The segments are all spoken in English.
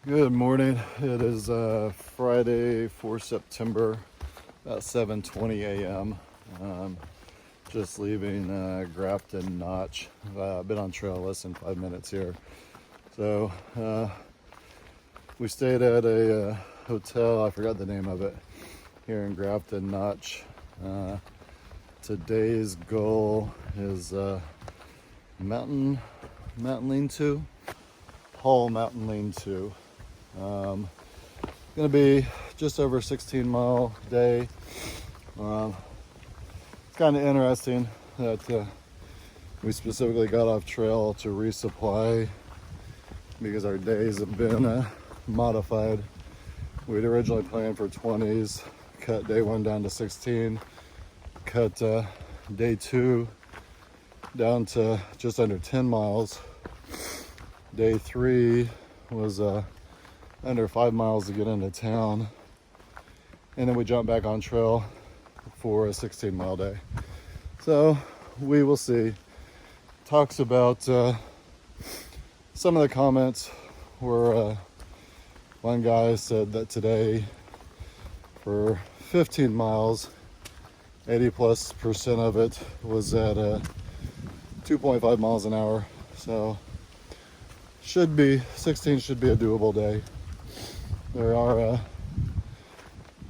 Good morning. It is Friday, 4 September, about 7:20 a.m. Just leaving Grafton Notch. I've been on trail less than 5 minutes here. So we stayed at a hotel, I forgot the name of it, here in Grafton Notch. Today's goal is Mountain Lean-To, Hall Mountain Lean-To. Gonna be just over a 16-mile day. It's kind of interesting that we specifically got off trail to resupply because our days have been modified. We'd originally planned for 20s, cut day 1 down to 16, cut day 2 down to just under 10 miles. Day 3 was under 5 miles to get into town, and then we jump back on trail for a 16-mile day. So we will see. Talks about some of the comments were one guy said that today for 15 miles 80+% of it was at 2.5 miles an hour, so 16 should be a doable day. There are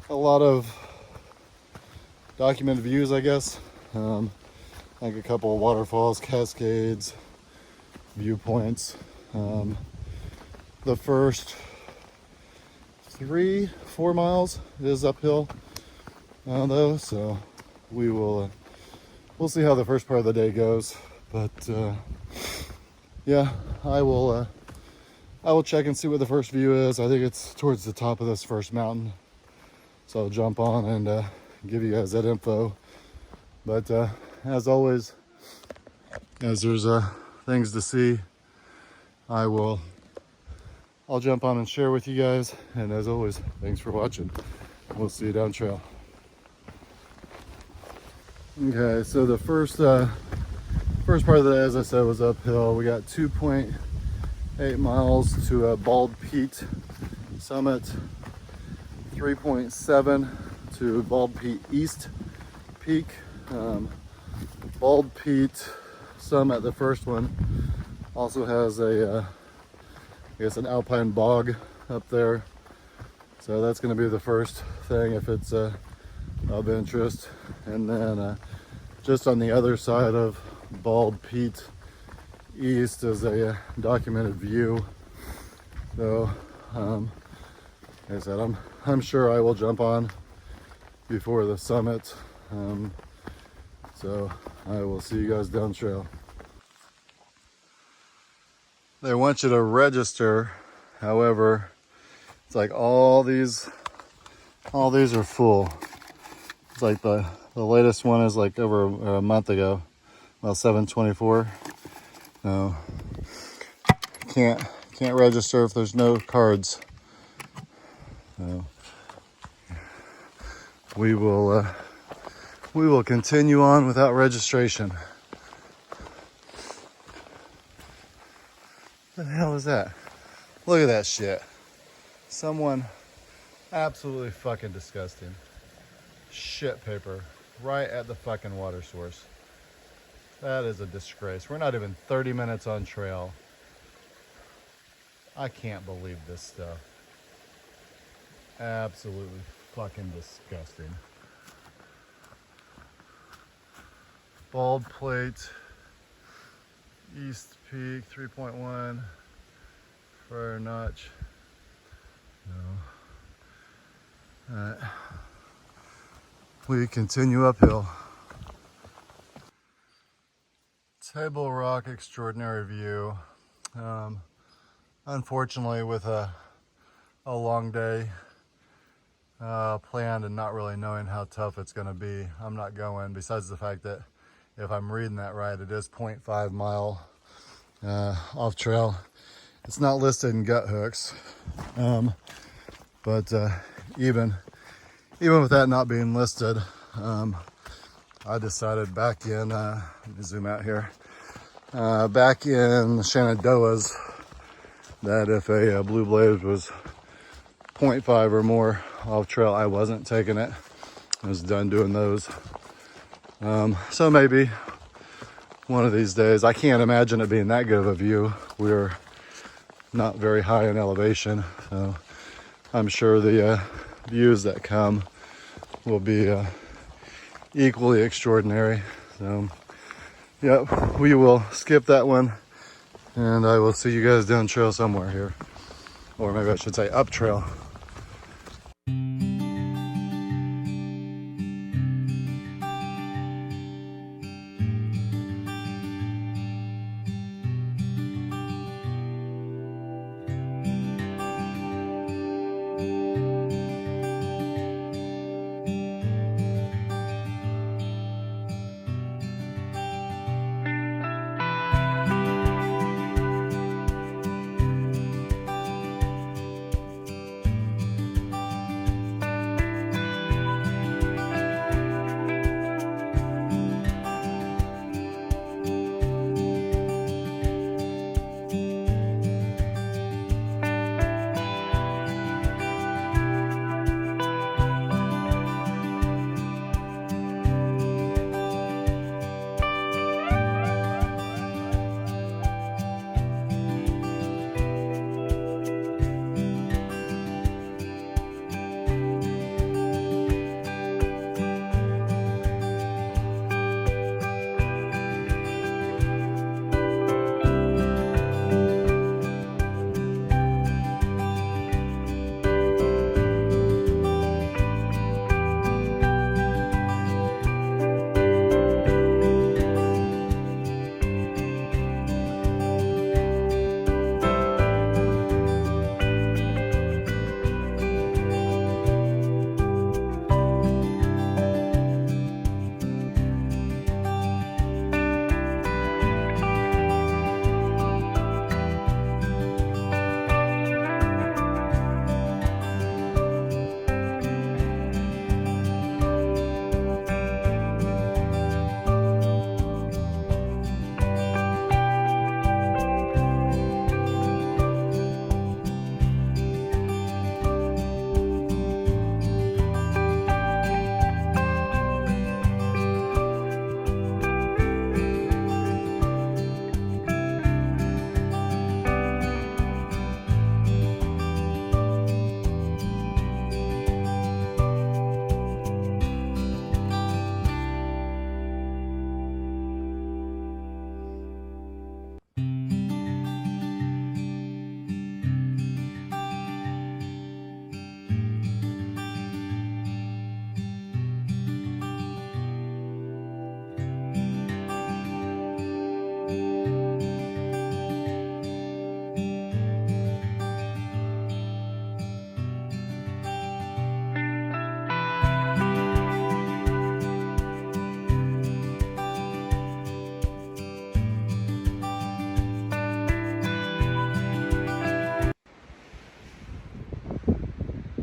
a lot of documented views, I guess, like a couple of waterfalls, cascades, viewpoints. The first 3-4 miles is uphill though, so we'll see how the first part of the day goes. But yeah, I will check and see what the first view is. I think it's towards the top of this first mountain, so I'll jump on and give you guys that info. But as always, as there's things to see, I'll jump on and share with you guys. And as always, thanks for watching. We'll see you down trail. Okay, so the first part of the day, as I said, was uphill. We got 2.8 miles to Bald Peak Summit, 3.7 to Bald Peak East Peak. Bald Peak Summit, the first one, also has I guess an alpine bog up there. So that's going to be the first thing if it's of interest. And then just on the other side of Bald Peak East is a documented view. So like I said, I'm sure I will jump on before the summit. So I will see you guys down trail. They want you to register, however, it's like all these are full. It's like the latest one is like over a month ago, about 7/24. No, can't register if there's no cards. So we will continue on without registration. What the hell is that? Look at that shit. Someone absolutely fucking disgusting. Shit paper right at the fucking water source. That is a disgrace. We're not even 30 minutes on trail. I can't believe this stuff. Absolutely fucking disgusting. Bald Plate, East Peak, 3.1, Friar Notch. No. Alright. We continue uphill. Table Rock extraordinary view. Unfortunately, with a long day planned and not really knowing how tough it's going to be, I'm not going. Besides the fact that if I'm reading that right, it is 0.5 mile off trail. It's not listed in gut hooks, but even with that not being listed, I decided back in let me zoom out here, back in Shenandoah's that if a blue blaze was 0.5 or more off trail, I wasn't taking it. I was done doing those. So maybe one of these days. I can't imagine it being that good of a view. We're not very high in elevation, so I'm sure the views that come will be equally extraordinary. So yeah, we will skip that one, and I will see you guys down trail somewhere here, or maybe I should say up trail.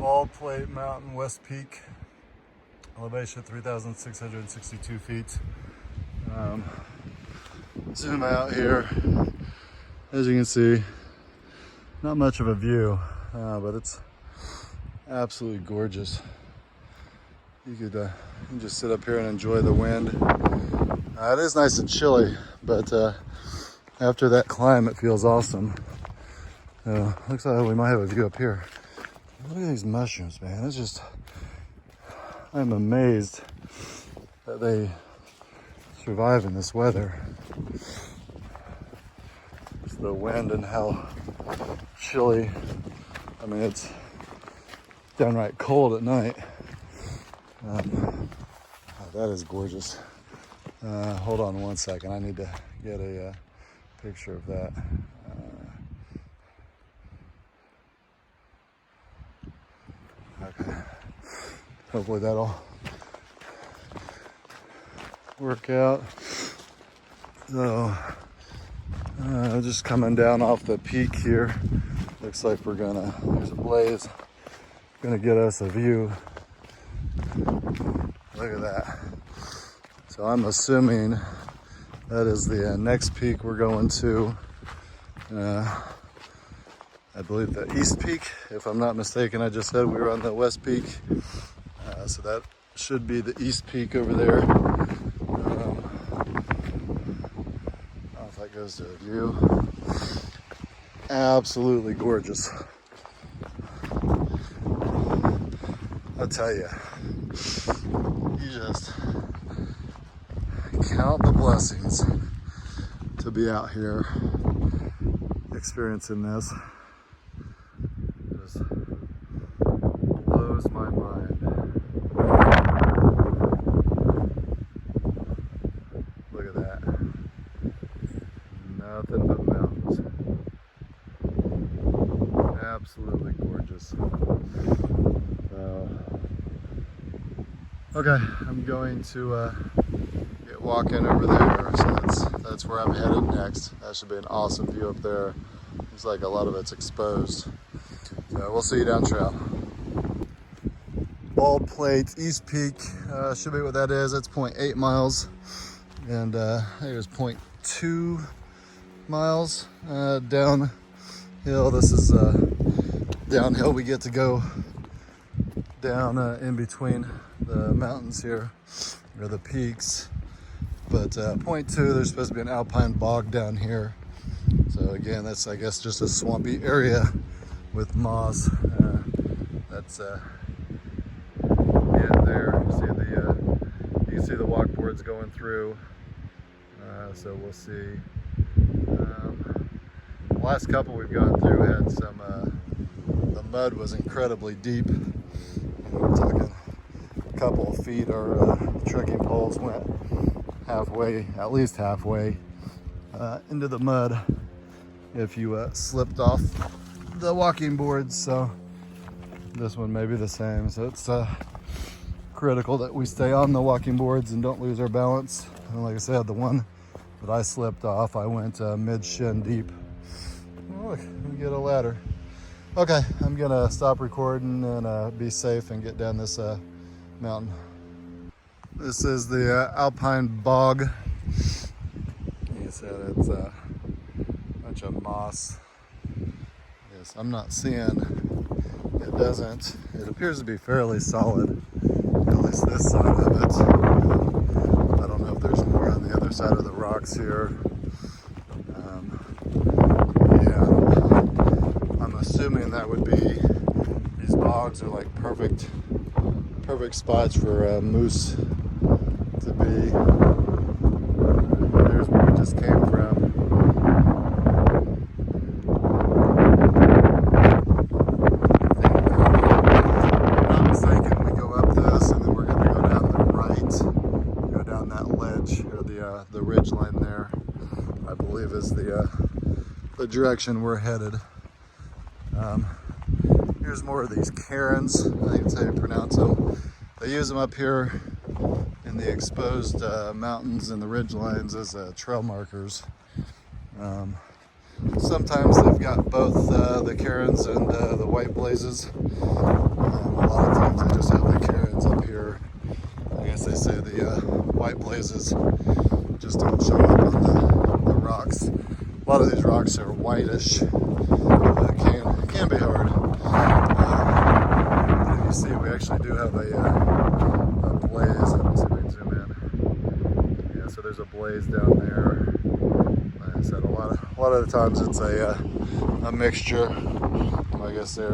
Bald Plate Mountain, West Peak, elevation 3,662 feet. Zoom out here. As you can see, not much of a view, but it's absolutely gorgeous. You could just sit up here and enjoy the wind. It is nice and chilly, but after that climb, it feels awesome. Looks like we might have a view up here. Look at these mushrooms, man. It's just, I'm amazed that they survive in this weather. It's the wind and how chilly. I mean, it's downright cold at night. That is gorgeous. Hold on one second. I need to get a picture of that. Okay. Hopefully that'll work out. So, just coming down off the peak here. Looks like there's a blaze, gonna get us a view. Look at that. So I'm assuming that is the next peak we're going to. I believe the East Peak, if I'm not mistaken. I just said we were on the West Peak. So that should be the East Peak over there. I don't know if that goes to a view. Absolutely gorgeous. I'll tell you, you just count the blessings to be out here experiencing this. Just blows my mind. Look at that. Nothing but mountains. Absolutely gorgeous. Okay, I'm going to get walking over there, so that's where I'm headed next. That should be an awesome view up there. Looks like a lot of it's exposed. So we'll see you down trail. Bald Plate, East Peak, should be what that is. That's 0.8 miles. And there's 0.2 miles downhill. This is downhill. We get to go down in between the mountains here, or the peaks. But 0.2, there's supposed to be an alpine bog down here. So again, that's, I guess, just a swampy area with moss. That's yeah, there. You can see the walk boards going through. So we'll see. The last couple we've gone through had some. The mud was incredibly deep. We're talking a couple of feet. Our trekking poles went halfway, at least halfway, into the mud if you slipped off the walking boards. So this one may be the same. So it's critical that we stay on the walking boards and don't lose our balance. And like I said, the one that I slipped off, I went mid-shin deep. Oh, look, we get a ladder. Okay, I'm gonna stop recording and be safe and get down this mountain. This is the alpine bog. Like I said, it's a bunch of moss. Yes, I'm not seeing, it appears to be fairly solid, at least this side of it. I don't know if there's more on the other side of the rocks here. Yeah, I'm assuming that would be, these bogs are like perfect spots for moose to be. There's where we just came from. If I'm not mistaken, we go up this and then we're going to go down the right, go down that ledge, or the ridge line there, I believe is the direction we're headed. Here's more of these cairns, I think that's how you pronounce them. They use them up here in the exposed mountains and the ridge lines as trail markers. Sometimes they've got both the cairns and the white blazes. A lot of times they just have the cairns up here. I guess they say the white blazes just don't show up on the rocks. A lot of these rocks are whitish. It can be hard. But if you see, we actually do have a blaze. Let me see if we can zoom in. Yeah, so there's a blaze down there. Like I said, a lot of the times it's a mixture. I guess we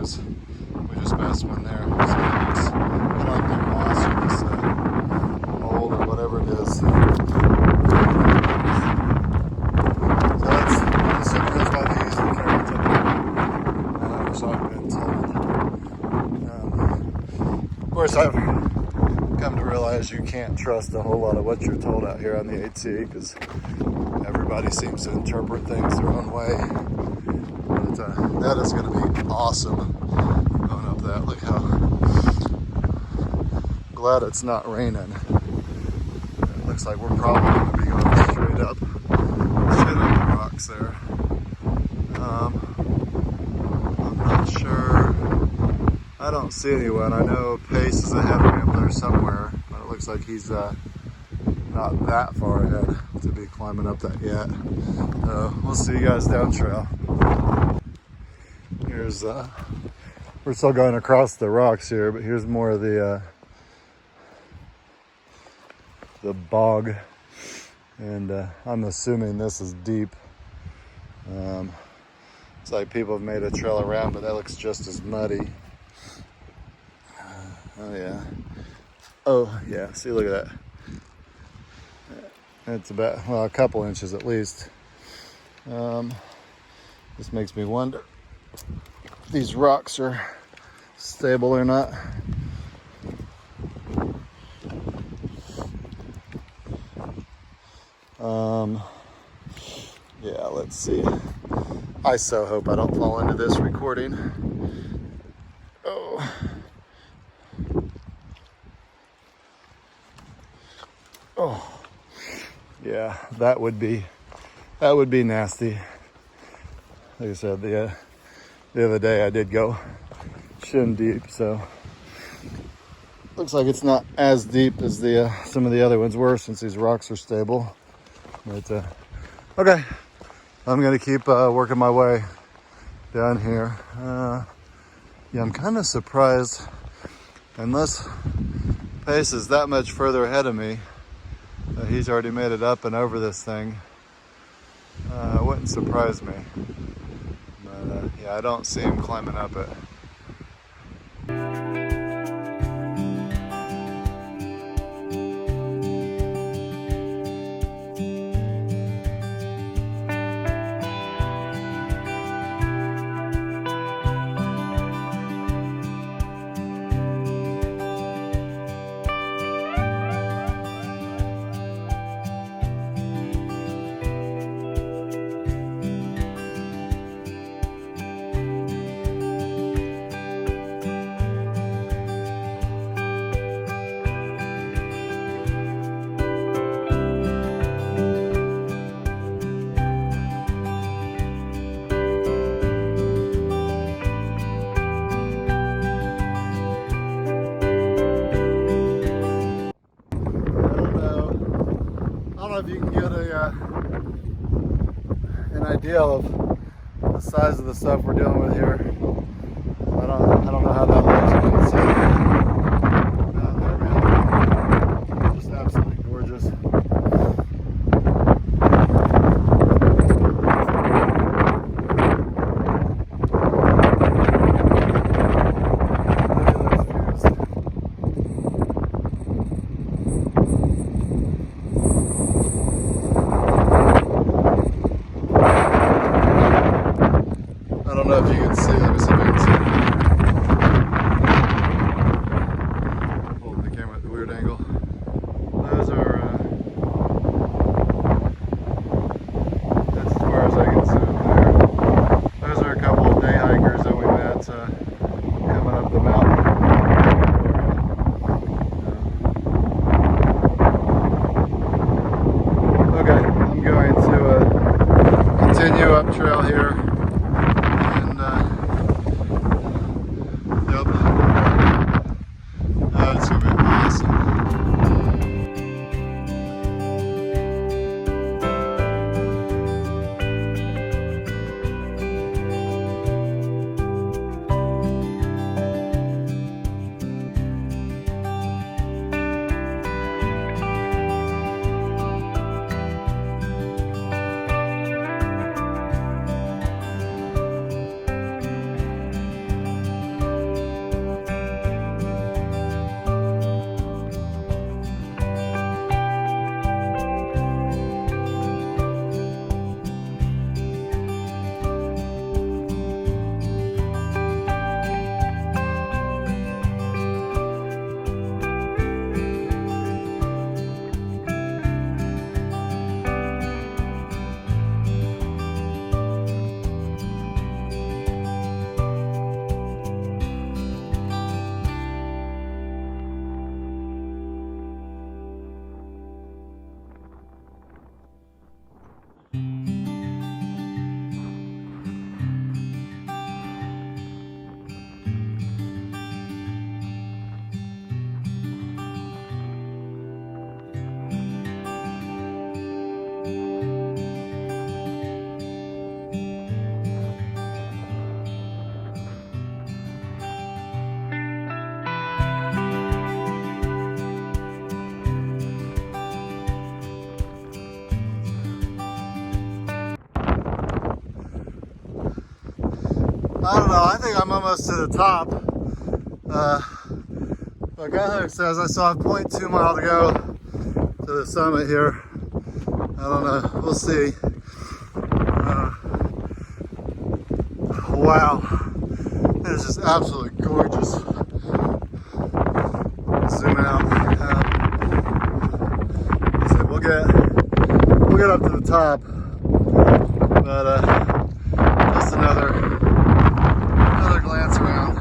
just passed one there. So it's like the moss or this mold or whatever it is. So I'm assuming that's why they use the carrots up there. So I've been told. Of course, I've come to realize you can't trust a whole lot of what you're told out here on the AT, because everybody seems to interpret things their own way. But that is going to be awesome going up that. Look how glad it's not raining. It looks like we're probably going to be going straight up the rocks there. I'm not sure. I don't see anyone. I know Pace is ahead of me up there somewhere, but it looks like he's not that far ahead to be climbing up that yet. We'll see you guys down trail. Here's we're still going across the rocks here, but here's more of the bog, and I'm assuming this is deep. It's like people have made a trail around, but that looks just as muddy. Oh yeah. Oh yeah, see, look at that. It's about, well, a couple inches at least. This makes me wonder if these rocks are stable or not. Yeah, let's see. I so hope I don't fall into this recording. Oh. Oh. Yeah, that would be nasty. Like I said, the other day I did go shin deep, so looks like it's not as deep as the some of the other ones were, since these rocks are stable. But okay, I'm gonna keep working my way down here. Yeah, I'm kind of surprised, unless Pace is that much further ahead of me, that he's already made it up and over this thing. It wouldn't surprise me. But yeah, I don't see him climbing up it. If you can get an idea of the size of the stuff we're dealing with here. I don't know how that looks. You can see down there, man. Just absolutely gorgeous. I don't know if you can see. Let me see if you can see. Holding the camera at the weird angle. Those are, that's as far as I can see there. Those are a couple of day hikers that we met coming up the mountain. Okay, I'm going to continue up trail here. It's gonna be awesome. I don't know, I think I'm almost to the top. My guide says I still have 0.2 mile to go to the summit here. I don't know, we'll see. Wow, it's just absolutely gorgeous. Zoom out. So we'll get up to the top, but just another glance around.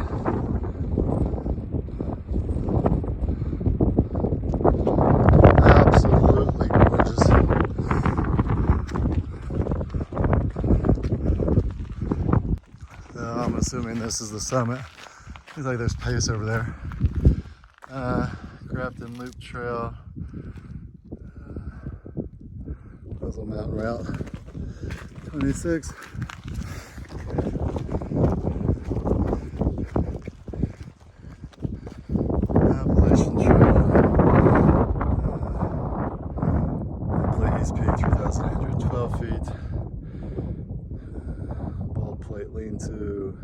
Absolutely gorgeous. So I'm assuming this is the summit. Looks like there's pace over there. Grafton Loop Trail. Puzzle Mountain Route 26. Appalachian Trail. Plate East Peak 3,812 feet. Bald Plate Lean-to.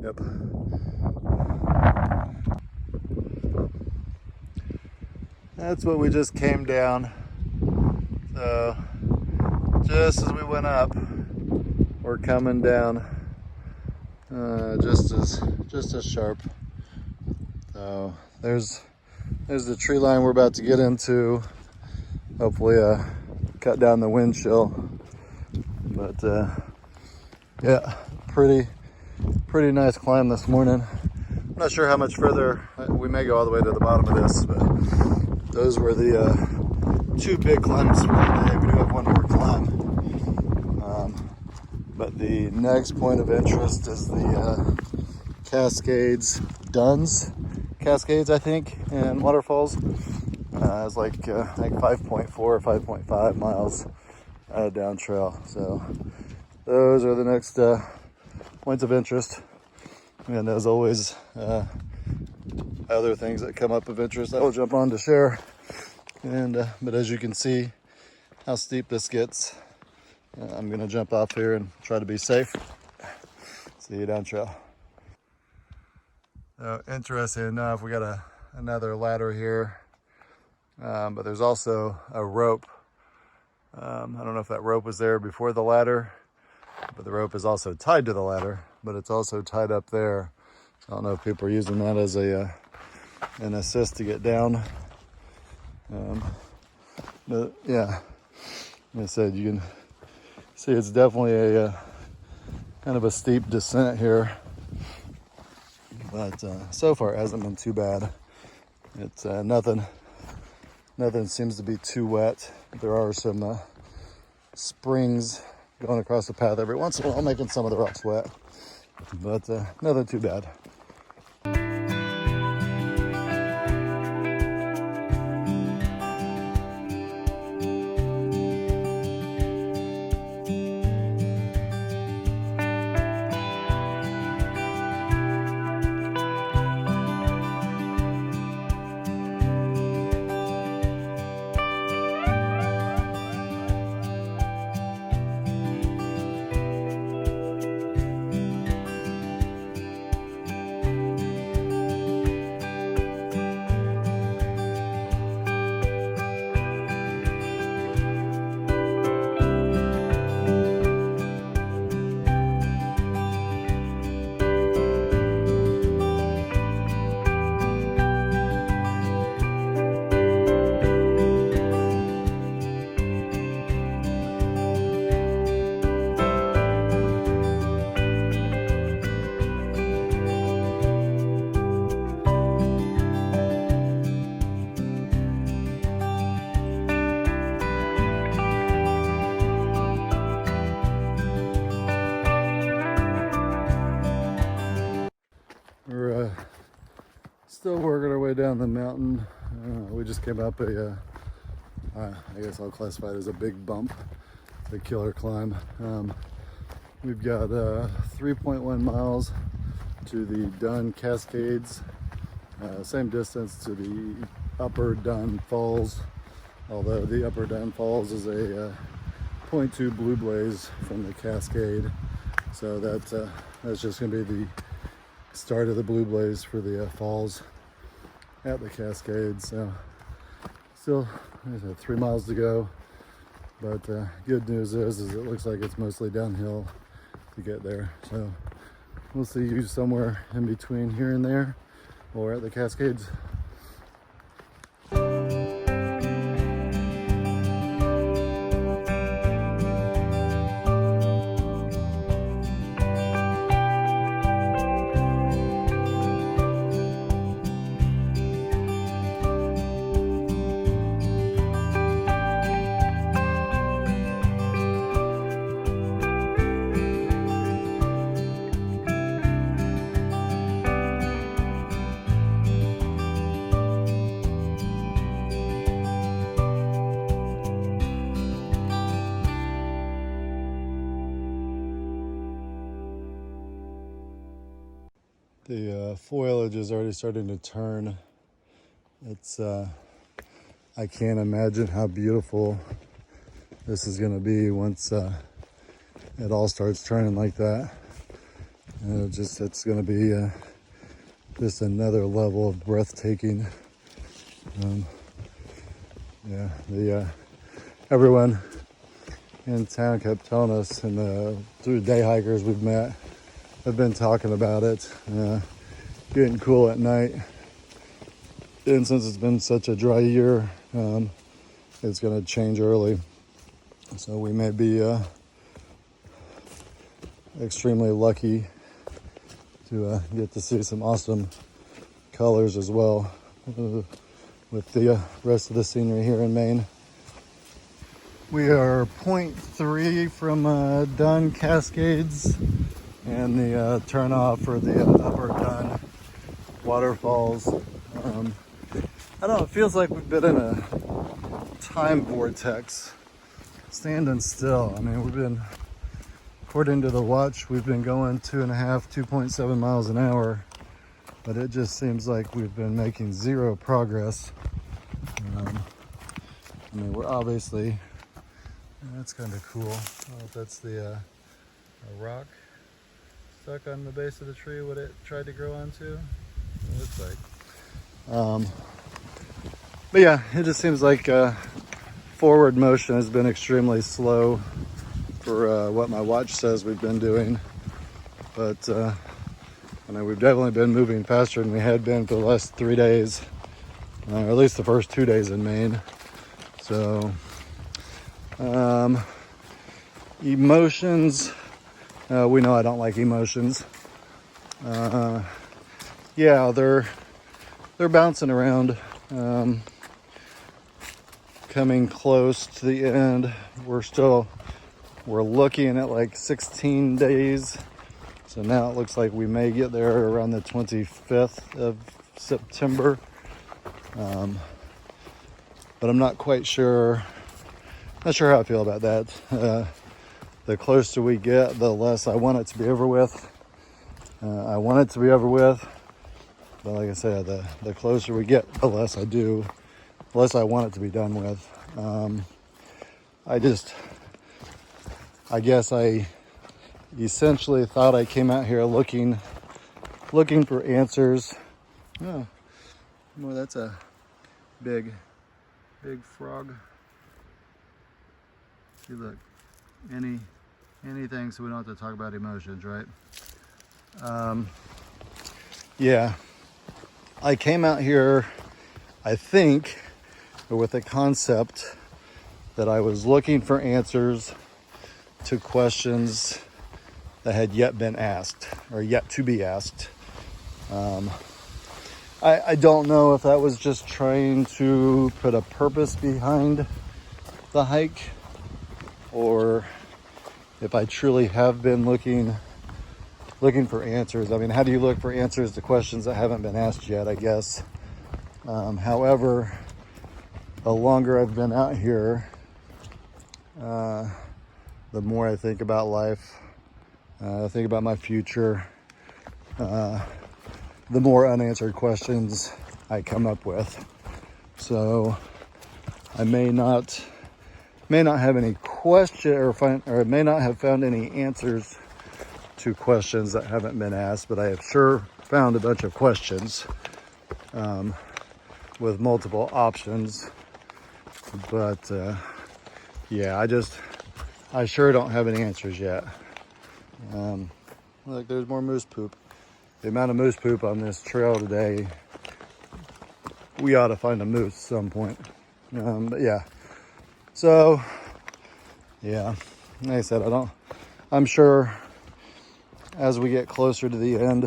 Yep. That's what we just came down. So just as we went up, we're coming down just as sharp. So there's the tree line we're about to get into. Hopefully cut down the wind chill. But yeah, pretty nice climb this morning. I'm not sure how much further. We may go all the way to the bottom of this, but those were the 2 big climbs for the day. We do have one more climb. But the next point of interest is the Cascades, Duns Cascades, I think, and waterfalls. It's like 5.4 or 5.5 miles down trail. So those are the next points of interest. And as always, other things that come up of interest I will jump on to share. And but as you can see how steep this gets, I'm gonna jump off here and try to be safe. See you down trail. So interesting enough, we got another ladder here, but there's also a rope. I don't know if that rope was there before the ladder, but the rope is also tied to the ladder, but it's also tied up there. I don't know if people are using that as an assist to get down. But yeah, like I said, you can see it's definitely a kind of a steep descent here, but so far it hasn't been too bad. It's nothing seems to be too wet. There are some springs going across the path every once in a while, making some of the rocks wet, but nothing too bad. We're still working our way down the mountain. We just came up I guess I'll classify it as a big bump, the killer climb. We've got 3.1 miles to the Dun Cascades, same distance to the Upper Dun Falls, although the Upper Dun Falls is a 0.2 blue blaze from the Cascade. So that's just going to be the start of the blue blaze for the falls at the Cascades. So still, like I said, 3 miles to go. But good news is it looks like it's mostly downhill to get there. So we'll see you somewhere in between here and there or at the Cascades. The foliage is already starting to turn. It's I can't imagine how beautiful this is going to be once it all starts turning like that. And it's going to be just another level of breathtaking. Yeah, everyone in town kept telling us, and through day hikers we've met, have been talking about it, getting cool at night. And since it's been such a dry year, it's going to change early. So we may be extremely lucky to get to see some awesome colors as well with the rest of the scenery here in Maine. We are 0.3 from Dunn Cascades and the turn off for the Upper Dunn waterfalls. I don't know, it feels like we've been in a time vortex, standing still. I mean, we've been, according to the watch, we've been going 2.7 miles an hour, but it just seems like we've been making zero progress. I mean, we're obviously, that's kind of cool. I don't know if that's the a rock stuck on the base of the tree, what it tried to grow onto. It looks like. But yeah, it just seems like forward motion has been extremely slow for what my watch says we've been doing. But I mean, we've definitely been moving faster than we had been for the last 3 days, or at least the first 2 days in Maine. So emotions, we know I don't like emotions. Yeah, they're bouncing around. Coming close to the end. We're looking at like 16 days. So now it looks like we may get there around the 25th of September. But I'm not quite sure. Not sure how I feel about that. The closer we get, the less I want it to be over with. I want it to be over with, but like I said, the closer we get, the less I do, the less I want it to be done with. I guess I essentially thought I came out here looking for answers. Oh, well, that's a big frog. See, look, anything, so we don't have to talk about emotions, right? Yeah, I came out here, I think, with the concept that I was looking for answers to questions that had yet been asked or yet to be asked. I don't know if that was just trying to put a purpose behind the hike, or if I truly have been looking for answers. I mean, how do you look for answers to questions that haven't been asked yet, I guess. However, the longer I've been out here, the more I think about life, I think about my future, the more unanswered questions I come up with. So I may not have any question or may not have found any answers 2 questions that haven't been asked, but I have sure found a bunch of questions with multiple options. But yeah, I sure don't have any answers yet. Look, there's more moose poop. The amount of moose poop on this trail today, we ought to find a moose at some point. But yeah, so yeah, like I said, I'm sure as we get closer to the end,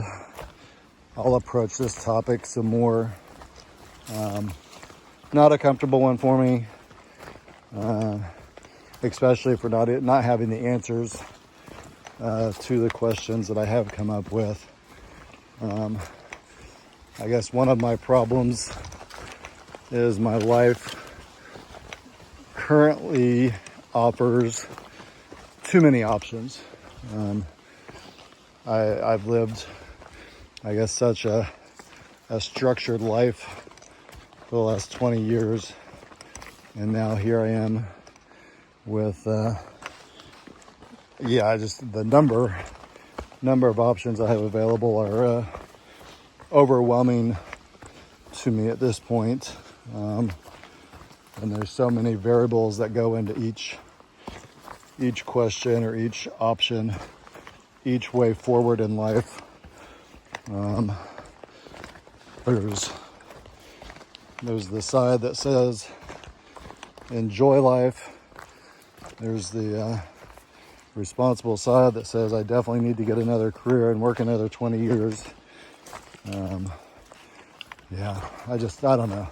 I'll approach this topic some more. Not a comfortable one for me, especially for not having the answers to the questions that I have come up with. I guess one of my problems is my life currently offers too many options. I've lived, I guess, such a structured life for the last 20 years, and now here I am with just the number of options I have available are overwhelming to me at this point. And there's so many variables that go into each question or each option, each way forward in life. There's the side that says enjoy life. There's the responsible side that says I definitely need to get another career and work another 20 years. Yeah, I don't know.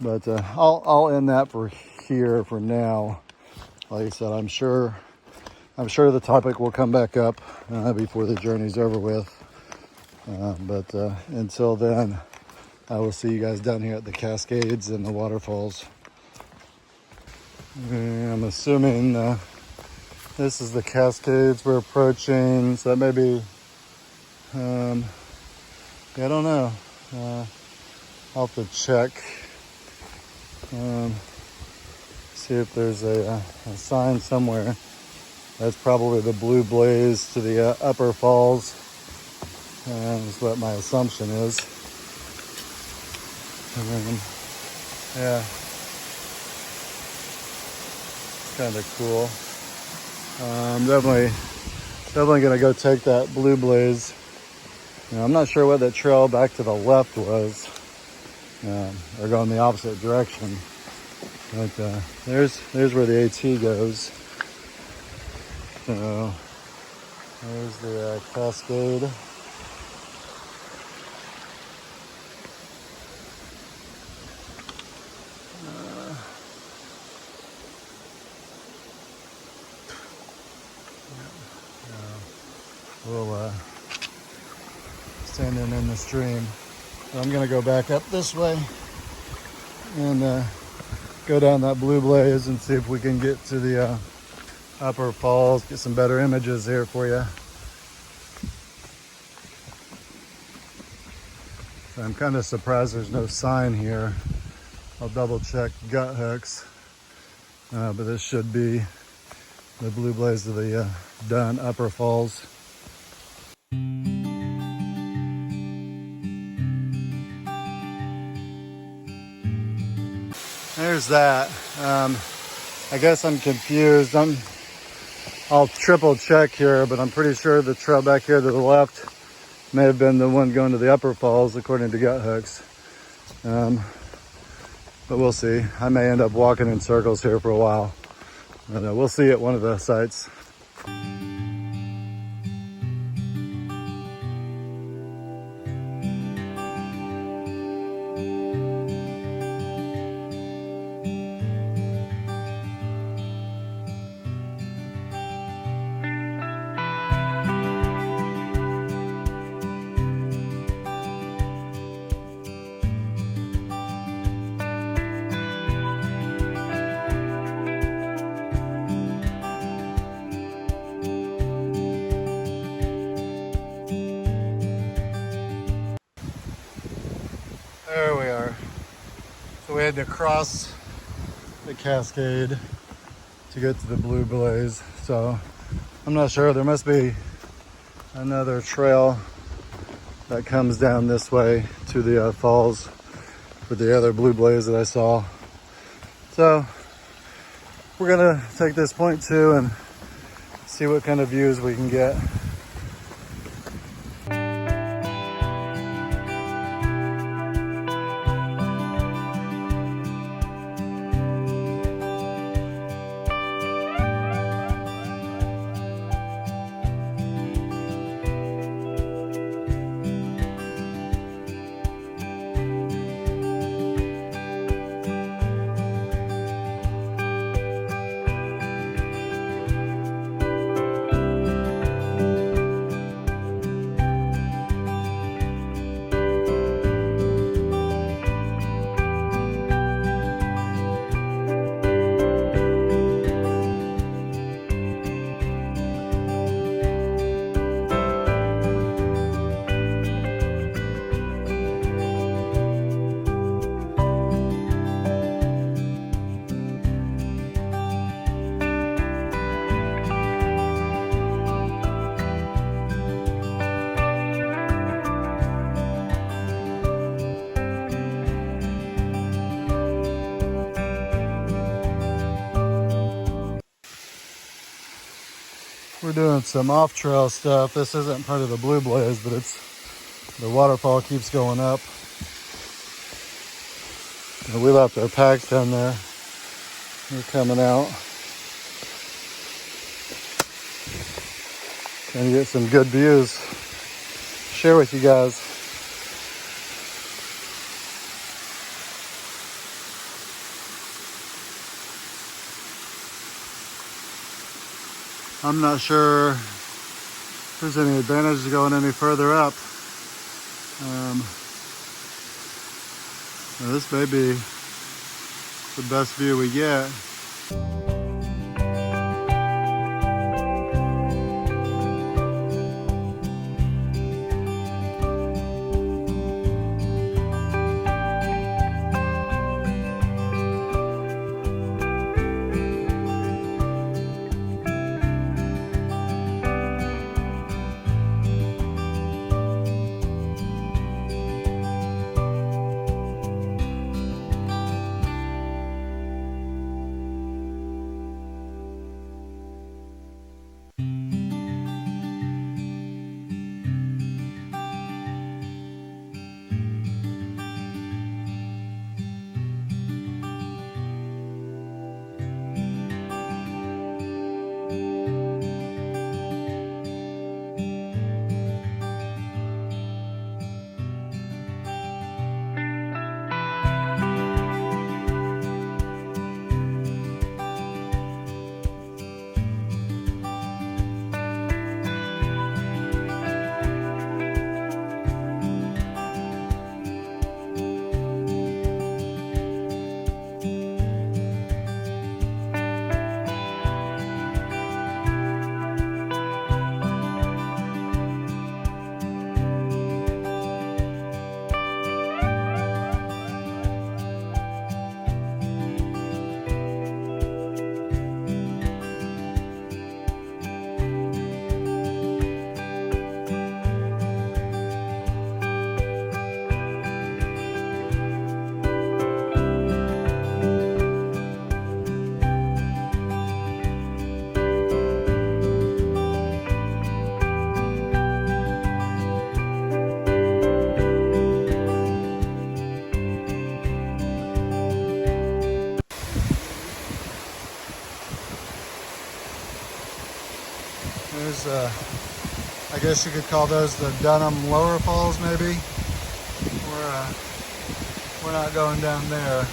But I'll end that for now. Like I said, I'm sure the topic will come back up before the journey's over with. But until then, I will see you guys down here at the Cascades and the waterfalls. And I'm assuming this is the Cascades we're approaching, so that may be, I don't know. I'll have to check. See if there's a sign somewhere. That's probably the Blue Blaze to the upper falls. Is what my assumption is. And then, yeah, it's kind of cool. I'm definitely gonna go take that Blue Blaze. I'm not sure what that trail back to the left was, or going the opposite direction. But there's where the AT goes. So there's the Cascade. We'll standing in the stream. So I'm gonna go back up this way and go down that Blue Blaze and see if we can get to the upper falls, get some better images here for you. So I'm kind of surprised there's no sign here. I'll double check gut hooks, but this should be the Blue Blaze of the Dunn Upper Falls. There's that. I guess I'm confused. I'll triple check here, but I'm pretty sure the trail back here to the left may have been the one going to the upper falls, according to gut hooks. But we'll see. I may end up walking in circles here for a while. But we'll see at one of the sites. There we are. So we had to cross the Cascade to get to the Blue Blaze. So I'm not sure. There must be another trail that comes down this way to the falls for the other blue blaze that I saw. So we're gonna take this point too and see what kind of views we can get. We're doing some off-trail stuff. This isn't part of the blue blaze, but it's the waterfall keeps going up. And we left our packs down there. They're coming out. Trying to get some good views. Share with you guys. I'm not sure if there's any advantage to going any further up. This may be the best view we get. There's, I guess you could call those the Dunham Lower Falls, maybe. We're not going down there.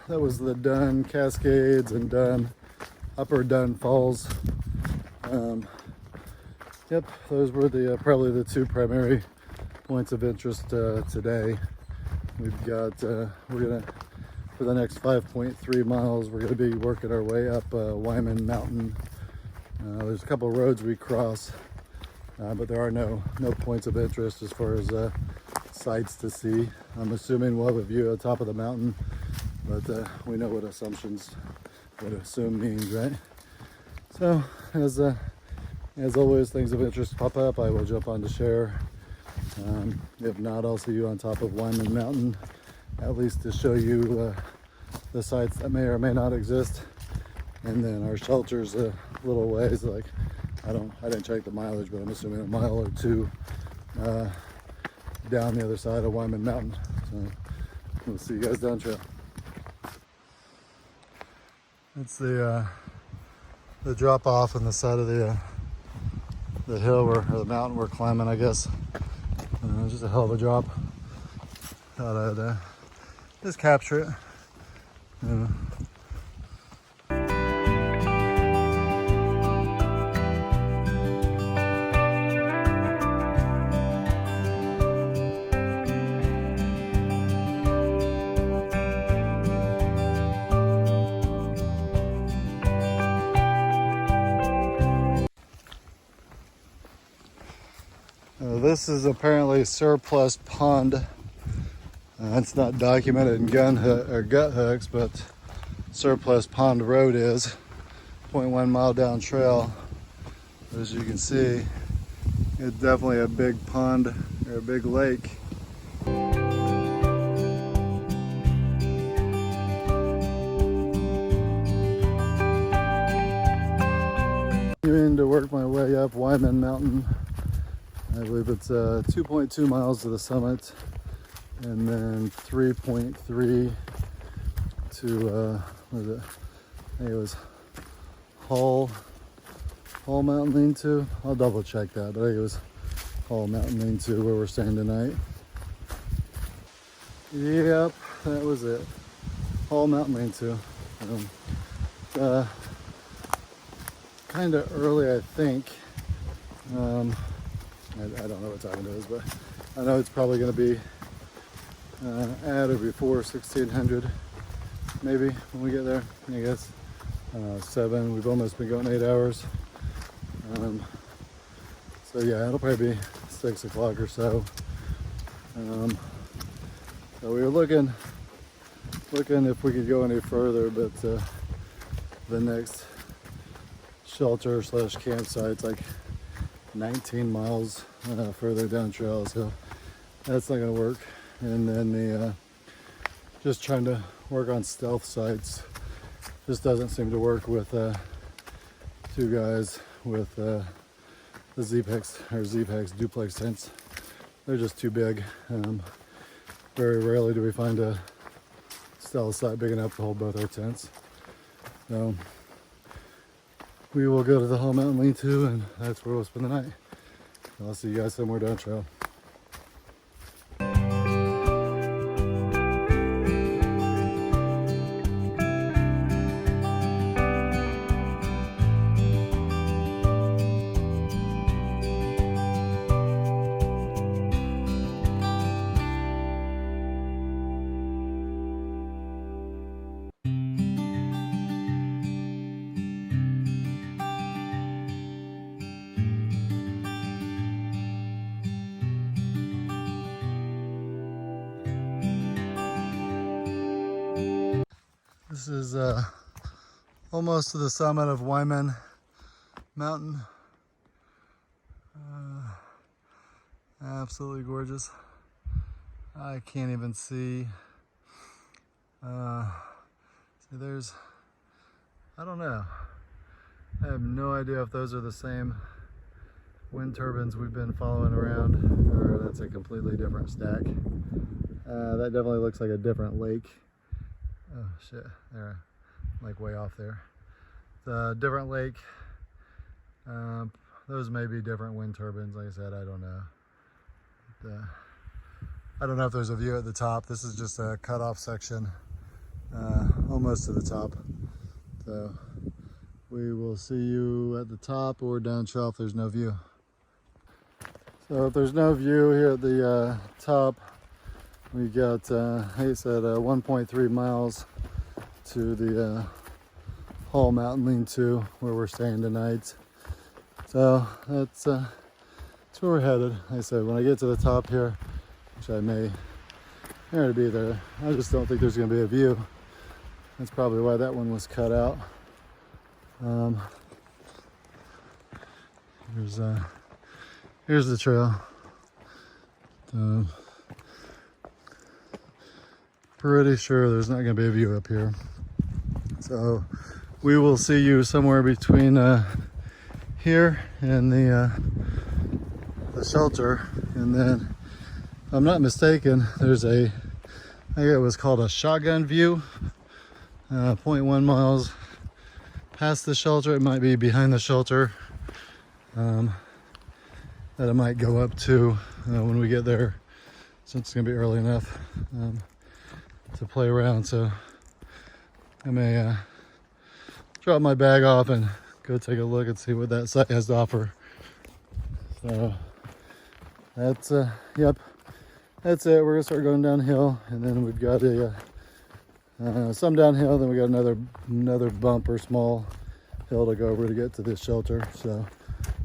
That was the Dunn Cascades and Upper Dunn Falls. Yep, those were the probably the two primary points of interest today. We've got we're gonna, for the next 5.3 miles, we're gonna be working our way up Wyman Mountain. There's a couple roads we cross but there are no points of interest as far as sights to see. I'm assuming we'll have a view at the top of the mountain, but we know what assume means, right? So as always, things of interest pop up, I will jump on to share. If not, I'll see you on top of Wyman Mountain, at least to show you the sites that may or may not exist. And then our shelter's a little ways, like I didn't check the mileage, but I'm assuming a mile or two down the other side of Wyman Mountain. So we'll see you guys down trail. It's the drop off on the side of the hill or the mountain we're climbing, I guess. Just a hell of a drop. Thought I'd just capture it. This is apparently surplus pond. It's not documented in gut hooks, but surplus pond road is 0.1 mile down trail. As you can see, it's definitely a big pond or a big lake. Continuing to work my way up Wyman Mountain. I believe it's 2.2 miles to the summit, and then 3.3 to what is it? I think it was Hall Mountain Lean-To. I'll double check that, but I think it was Hall Mountain Lean-To where we're staying tonight. Yep, that was it. Hall Mountain Lean-To. Kind of early, I think. I don't know what time it is, but I know it's probably going to be at or before 1600, maybe, when we get there, I guess. 7, we've almost been going 8 hours. So yeah, it'll probably be 6 o'clock or so. So we were looking if we could go any further, but the next shelter / campsite's like 19 miles further down trail, so that's not gonna work. And then just trying to work on stealth sites just doesn't seem to work with 2 guys with the Z-Packs duplex tents. They're just too big. Very rarely do we find a stealth site big enough to hold both our tents. So we will go to the Hall Mountain Lean-To, and that's where we'll spend the night. I'll see you guys somewhere down trail. This is almost to the summit of Wyman Mountain. Absolutely gorgeous. I can't even see. See, there's, I don't know. I have no idea if those are the same wind turbines we've been following around, or that's a completely different stack. That definitely looks like a different lake. Oh shit, they're like way off there. It's a different lake. Those may be different wind turbines. Like I said, I don't know. I don't know if there's a view at the top. This is just a cut-off section, almost to the top. So we will see you at the top or down trail if there's no view. So if there's no view here at the top, we got, I said, 1.3 miles to the Hall Mountain Lean-To where we're staying tonight. So that's That's where we're headed. Like I said, when I get to the top here, which I may be there, I just don't think there's going to be a view. That's probably why that one was cut out. Here's the trail. Pretty sure there's not going to be a view up here. So we will see you somewhere between here and the shelter. And then, if I'm not mistaken, there's I think it was called a shotgun view, 0.1 miles past the shelter. It might be behind the shelter, that it might go up to when we get there, since it's gonna be early enough to play around. So I may drop my bag off and go take a look and see what that site has to offer. So that's yep, that's it. We're gonna start going downhill, and then we've got some downhill, then we got another bump or small hill to go over to get to this shelter. So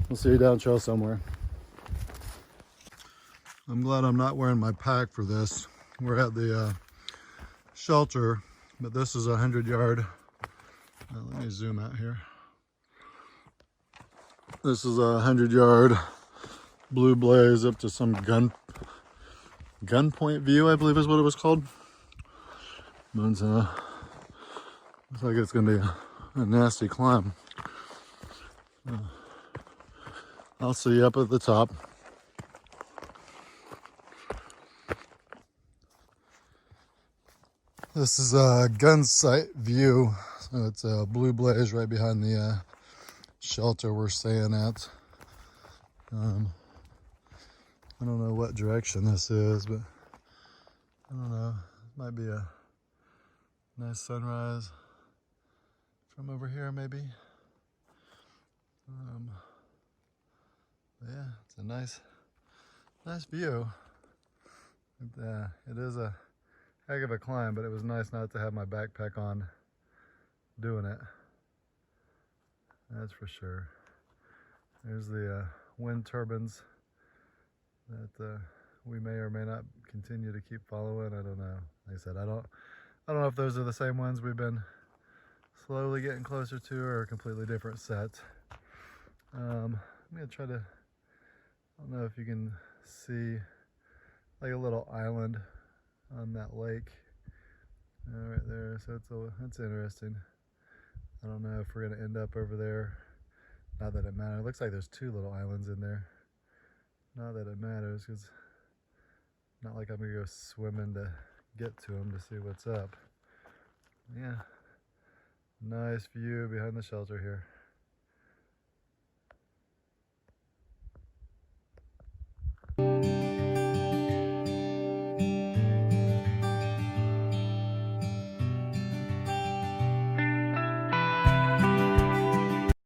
we'll see you down trail somewhere. I'm glad I'm not wearing my pack for this. We're at the shelter, but this is 100-yard. Let me zoom out here. This is 100-yard blue blaze up to some gunpoint view, I believe is what it was called. But looks like it's gonna be a nasty climb. I'll see you up at the top. This is a gun sight view. So it's a blue blaze right behind the shelter we're staying at. I don't know what direction this is, but I don't know. It might be a nice sunrise from over here, maybe. Yeah, it's a nice view. It is a heck of a climb, but it was nice not to have my backpack on doing it. That's for sure. There's the wind turbines that we may or may not continue to keep following. I don't know. Like I said, I don't know if those are the same ones we've been slowly getting closer to, or a completely different set. I'm gonna try to, I don't know if you can see like a little island on that lake right there. So it's interesting. I don't know if we're gonna end up over there. Not that it matters. It looks like there's two little islands in there. Not that it matters, because not like I'm gonna go swimming to get to them to see what's up. Yeah, nice view behind the shelter here.